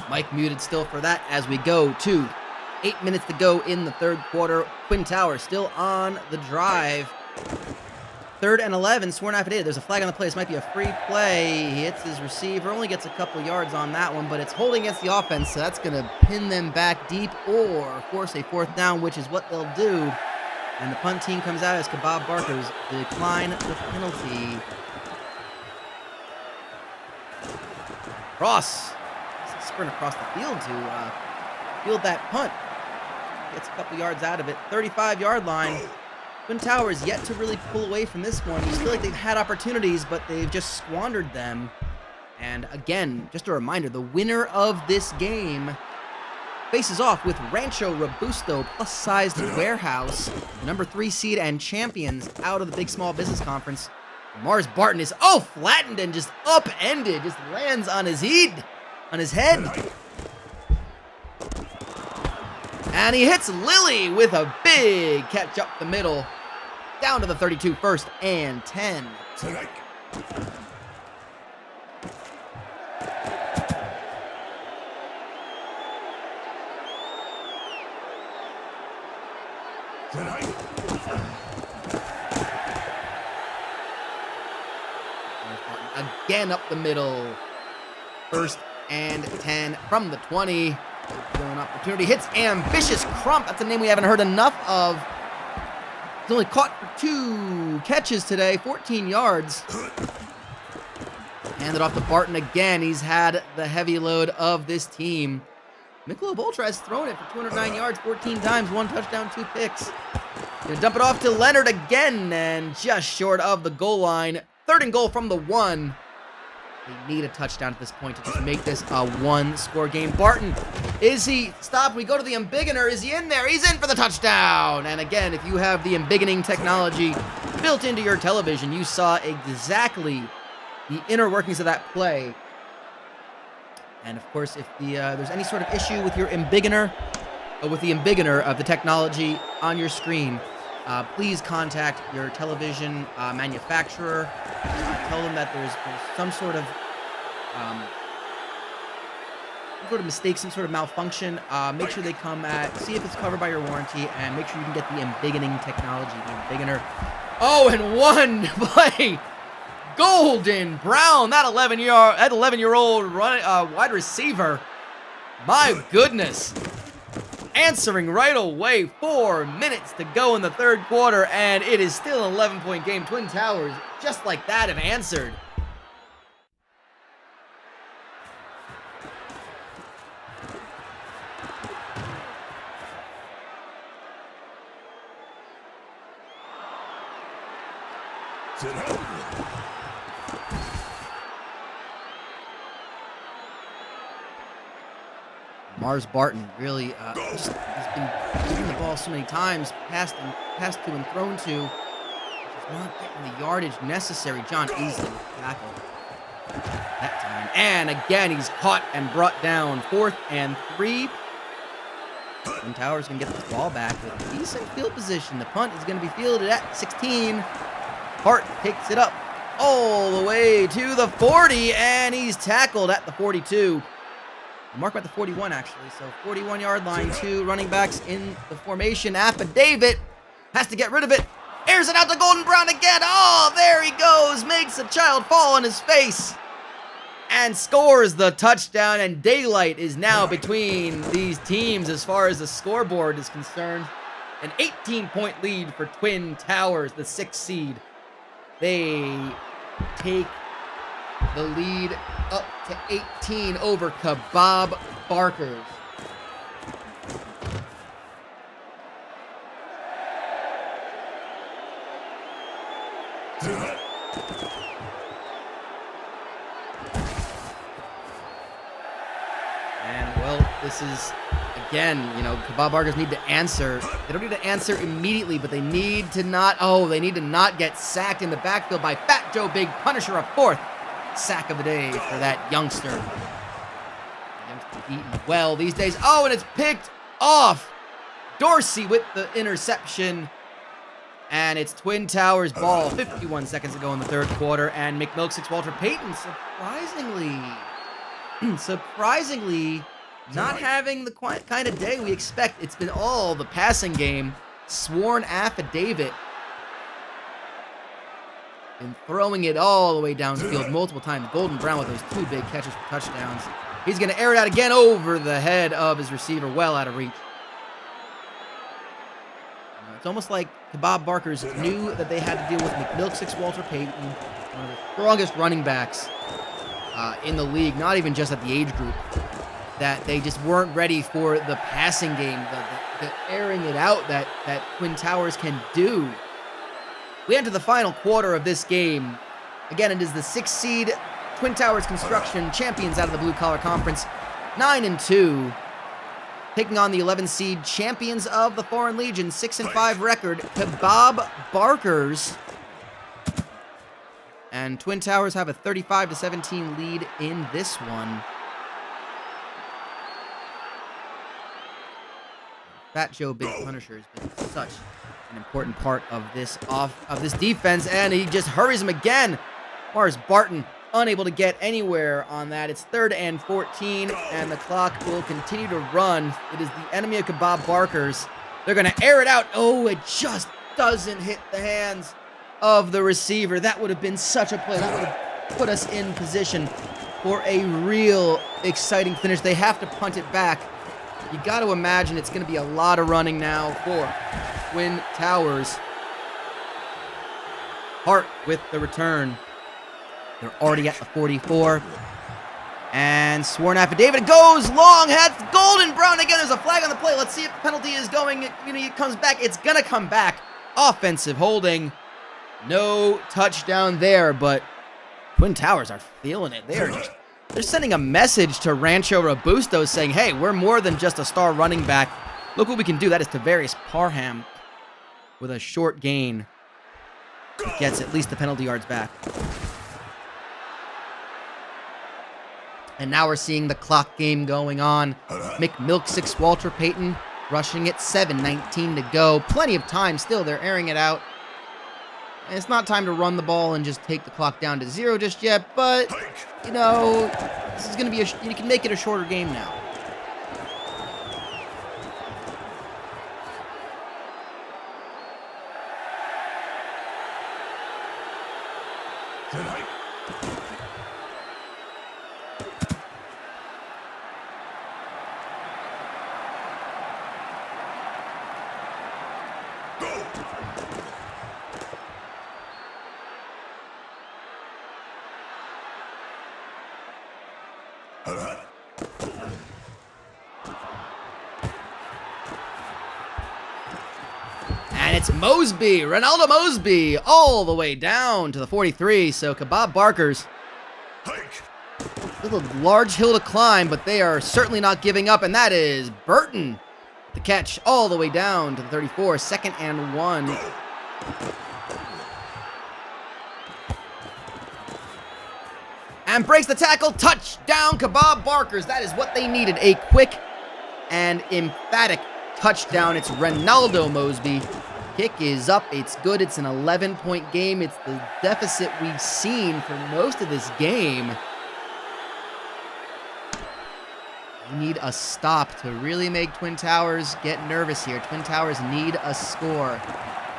Mike muted still for that as we go to 8 minutes to go in the third quarter. Twin Towers still on the drive. 3rd and 11, sworn affidavit. There's a flag on the play. This might be a free play. He hits his receiver, only gets a couple yards on that one, but it's holding against the offense, so that's going to pin them back deep or force a 4th down, which is what they'll do. And the punt team comes out as Kebab Barkers decline the penalty. Cross. Sprint across the field to field that punt. Gets a couple yards out of it. 35-yard line. Twin Towers yet to really pull away from this one. You feel like they've had opportunities, but they've just squandered them. And again, just a reminder, the winner of this game faces off with Rancho Robusto plus-sized warehouse, the number 3 seed and champions out of the Big Small Business Conference. Mars Barton is flattened and just upended, just lands on his head. And he hits Lily with a big catch up the middle. Down to the 32, 1st and 10. Again up the middle. 1st and 10 from the 20. An opportunity. Hits Ambitious Crump. That's a name we haven't heard enough of. He's only caught for 2 catches today. 14 yards. Handed off to Barton again. He's had the heavy load of this team. Michelob Ultra has thrown it for 209 yards 14 times. 1 touchdown, 2 picks. Gonna dump it off to Leonard again and just short of the goal line. 3rd and goal from the 1. They need a touchdown at this point to just make this a 1-score game. Barton, is he stopped? We go to the embiggener. Is he in there? He's in for the touchdown. And again, if you have the embiggening technology built into your television, you saw exactly the inner workings of that play. And of course, if there's any sort of issue with your embiggener, or with the embiggener of the technology on your screen, please contact your television manufacturer. Tell them that there's some sort of mistake, some sort of malfunction. Make sure they come see if it's covered by your warranty, and make sure you can get the embiggening technology, the embiggener. Oh, and 1 play. Golden Brown, that 11-year-old wide receiver. My goodness. Answering right away. 4 minutes to go in the third quarter, and it is still an 11-point game. Twin Towers, just like that, have answered. Mars Barton really has been giving the ball so many times, passed to and thrown to, just not getting the yardage necessary. John Easley with the tackle that time. And again, he's caught and brought down. 4th and 3. And Towers going to get the ball back with decent field position. The punt is going to be fielded at 16. Hart takes it up all the way to the 40, and he's tackled at the 42. Mark at the 41, actually. So 41-yard line, 2 running backs in the formation. Affidavit has to get rid of it. Airs it out to Golden Brown again. Oh, there he goes. Makes a child fall on his face. And scores the touchdown. And daylight is now between these teams as far as the scoreboard is concerned. An 18-point lead for Twin Towers, the 6th seed. They take the lead up to 18 over Kebab Barkers. And, well, this is, again, Kebab Barkers need to answer. They don't need to answer immediately, but they need to not get sacked in the backfield by Fat Joe Big Punisher, a 4th sack of the day for that youngster. Eating well these days. Oh, and it's picked off. Dorsey with the interception. And it's Twin Towers ball. 51 seconds to go in the third quarter. And McMilk 6 Walter Payton surprisingly not having the kind of day we expect. It's been all the passing game, sworn affidavit, and throwing it all the way downfield multiple times. Golden Brown with those 2 big catches for touchdowns. He's going to air it out again over the head of his receiver, well out of reach. It's almost like Kebab Barkers knew that they had to deal with McMilk-6 Walter Payton, one of the strongest running backs in the league, not even just at the age group, that they just weren't ready for the passing game, the airing it out that Twin Towers can do. We enter the final quarter of this game. Again, it is the 6th seed Twin Towers Construction champions out of the Blue Collar Conference, 9-2. Taking on the 11 seed champions of the Foreign Legion, 6-5 record, Kebab Barkers. And Twin Towers have a 35-17 lead in this one. Fat Joe Big Punisher has been such an important part of this defense, and he just hurries him again. Mars Barton unable to get anywhere on that. It's 3rd and 14, and the clock will continue to run. It is the enemy of Kebab Barkers. They're going to air it out. Oh, it just doesn't hit the hands of the receiver. That would have been such a play. That would have put us in position for a real exciting finish. They have to punt it back. You got to imagine it's going to be a lot of running now for Twin Towers. Hart with the return. They're already at the 44. And sworn affidavit goes long. That's Golden Brown again. There's a flag on the play. Let's see if the penalty is going. It comes back. It's going to come back. Offensive holding. No touchdown there, but Twin Towers are feeling it. They're sending a message to Rancho Robusto saying, hey, we're more than just a star running back. Look what we can do. That is Tavarius Parham with a short gain. Gets at least the penalty yards back. And now we're seeing the clock game going on. McMilk-6 Walter Payton rushing it, 7:19 to go. Plenty of time still. They're airing it out. And it's not time to run the ball and just take the clock down to 0 just yet, but, you know, this is going to be you can make it a shorter game now. And it's Mosby, Ronaldo Mosby, all the way down to the 43. So Kebab Barkers, a large hill to climb, but they are certainly not giving up. And that is Burton, the catch all the way down to the 34, 2nd and 1. And breaks the tackle, touchdown Kebab Barkers. That is what they needed, a quick and emphatic touchdown. It's Ronaldo Mosby. Kick is up, it's good, it's an 11-point game. It's the deficit we've seen for most of this game. We need a stop to really make Twin Towers get nervous here. Twin Towers need a score.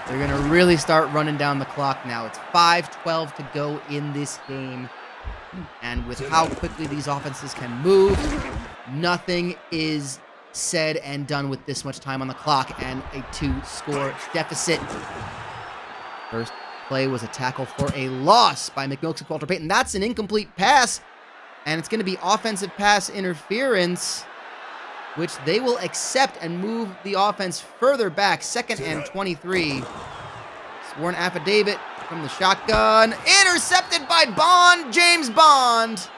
They're going to really start running down the clock now. It's 5:12 to go in this game. And with how quickly these offenses can move, nothing is said and done with this much time on the clock and a 2-score deficit. First play was a tackle for a loss by McMilk-6 Walter Payton. That's an incomplete pass, and it's going to be offensive pass interference, which they will accept and move the offense further back. 2nd and 23. Sworn affidavit from the shotgun. Intercepted by Bond, James Bond.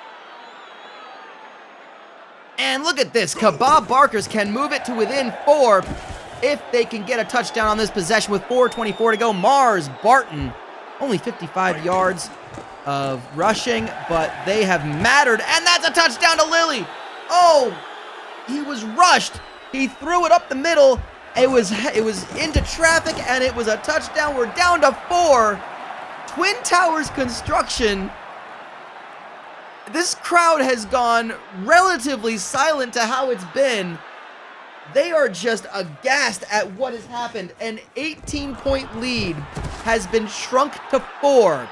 And look at this. Kebab Barkers can move it to within 4 if they can get a touchdown on this possession with 4:24 to go. Mars Barton, only 55 yards of rushing, but they have mattered. And that's a touchdown to Lilly. Oh, he was rushed. He threw it up the middle. It was into traffic, and it was a touchdown. We're down to 4. Twin Towers Construction This crowd has gone relatively silent to how it's been. They are just aghast at what has happened. An 18-point lead has been shrunk to 4.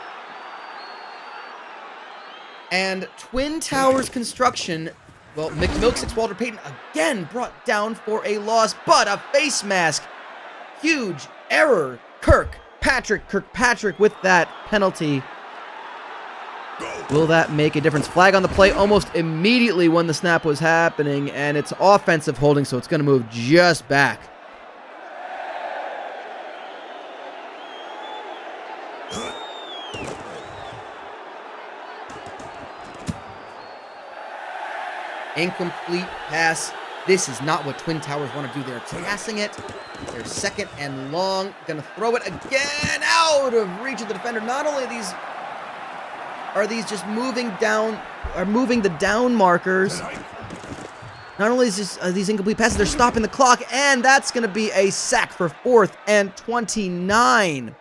And Twin Towers Construction, well, McMilk Walter Payton again brought down for a loss, but a face mask. Huge error. Kirkpatrick with that penalty. Will that make a difference? Flag on the play almost immediately when the snap was happening, and it's offensive holding, so it's going to move just back. Incomplete pass. This is not what Twin Towers want to do. They're passing it. They're second and long. Gonna throw it again out of reach of the defender. Not only are these just moving the down markers. Not only is this, these incomplete passes, they're stopping the clock, and that's going to be a sack for 4th and 29.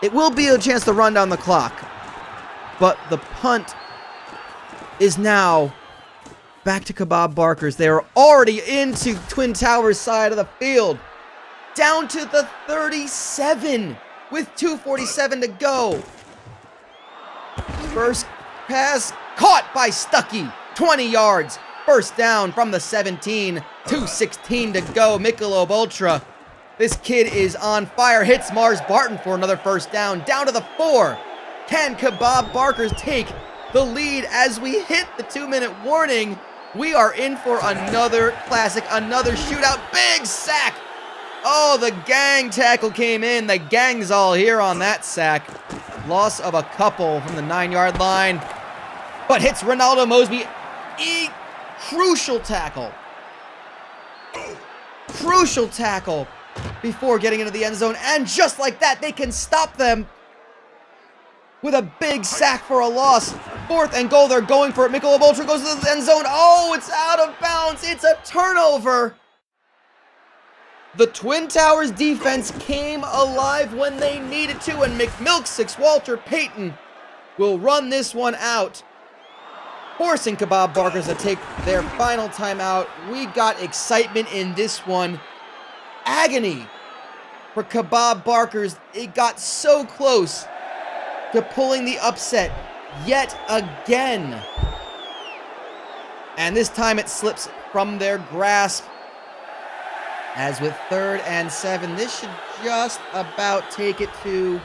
It will be a chance to run down the clock, but the punt is now back to Kebab Barkers. They are already into Twin Towers' side of the field. Down to the 37 with 2:47 to go. First pass caught by Stuckey. 20 yards. First down from the 17. 2:16 to go. Michelob Ultra. This kid is on fire. Hits Mars Barton for another first down. Down to the 4. Can Kebab Barkers take the lead as we hit the 2-minute warning? We are in for another classic, another shootout. Big sack. Oh, the gang tackle came in. The gang's all here on that sack. Loss of a couple from the 9-yard line. But hits Ronaldo Mosby. Crucial tackle. Crucial tackle before getting into the end zone. And just like that, they can stop them with a big sack for a loss. 4th and goal. They're going for it. Michelob Ultra goes to the end zone. Oh, it's out of bounds. It's a turnover. The Twin Towers defense came alive when they needed to, and McMilk Walter Payton will run this one out, forcing Kebab Barkers to take their final timeout. We got excitement in this one. Agony for Kebab Barkers. It got so close to pulling the upset yet again. And this time it slips from their grasp. As with 3rd and 7, this should just about take it to...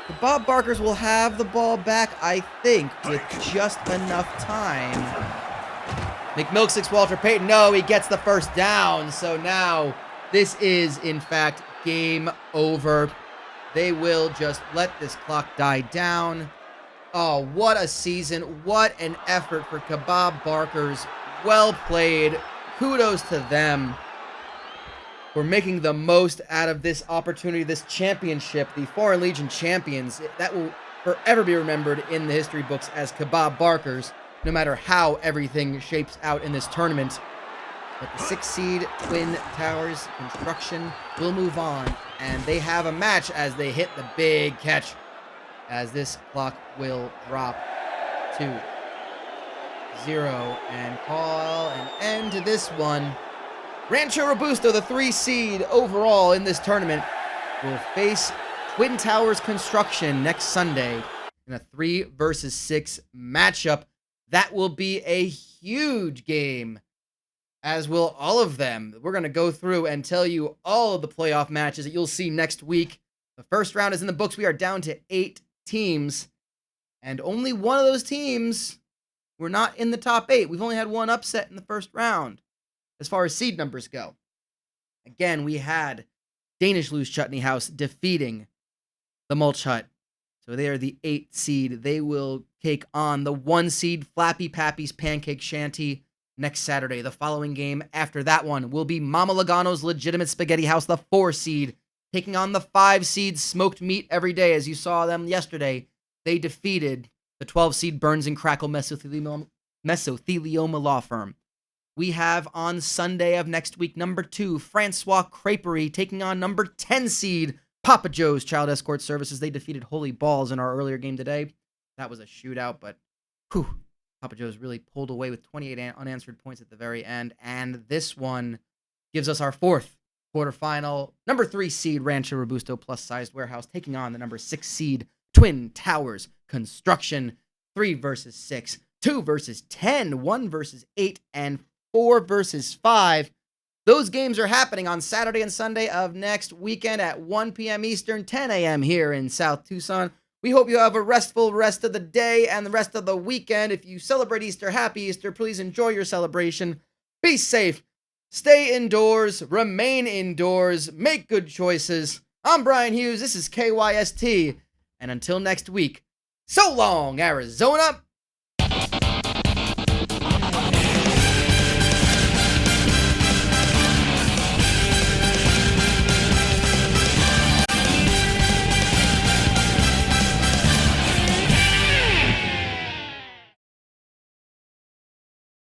Kebab Barkers will have the ball back, I think, with just enough time. McMilk Walter Payton, no, he gets the first down. So now this is, in fact, game over. They will just let this clock die down. Oh, what a season. What an effort for Kebab Barkers. Well played. Kudos to them for making the most out of this opportunity, this championship, the Foreign Legion champions. That will forever be remembered in the history books as Kebab Barkers, no matter how everything shapes out in this tournament. But the 6th seed Twin Towers Construction will move on, and they have a match as they hit the big catch, as this clock will drop to 0 and call an end to this one. Rancho Robusto, the 3 seed overall in this tournament, will face Twin Towers Construction next Sunday in a 3 versus 6 matchup. That will be a huge game, as will all of them. We're going to go through and tell you all of the playoff matches that you'll see next week. The first round is in the books. We are down to 8 teams, and only one of those teams were not in the top 8. We've only had one upset in the first round as far as seed numbers go. Again, we had Danish Loose Chutney House defeating the Mulch Hut. So they are the 8th seed. They will take on the 1 seed Flappy Pappy's Pancake Shanty next Saturday. The following game after that one will be Mama Logano's Legitimate Spaghetti House, the 4 seed, taking on the 5 seed Smoked Meat Every Day. As you saw them yesterday, they defeated the 12 seed Burns and Crackle Mesothelioma Law Firm. We have on Sunday of next week, number 2, Francois Creperie, taking on number 10 seed Papa Joe's Child Escort Services. They defeated Holy Balls in our earlier game today. That was a shootout, but Whew. Papa Joe's really pulled away with 28 unanswered points at the very end. And this one gives us our fourth quarterfinal. Number 3 seed Rancho Robusto plus sized warehouse taking on the number 6 seed Twin Towers Construction. 3 versus 6, 2 versus 10, 1 versus 8, and 4 versus 5. Those games are happening on Saturday and Sunday of next weekend at 1 p.m. Eastern, 10 a.m. here in South Tucson. We hope you have a restful rest of the day and the rest of the weekend. If you celebrate Easter, happy Easter. Please enjoy your celebration. Be safe. Stay indoors. Remain indoors. Make good choices. I'm Brian Hughes. This is KYST. And until next week, so long, Arizona.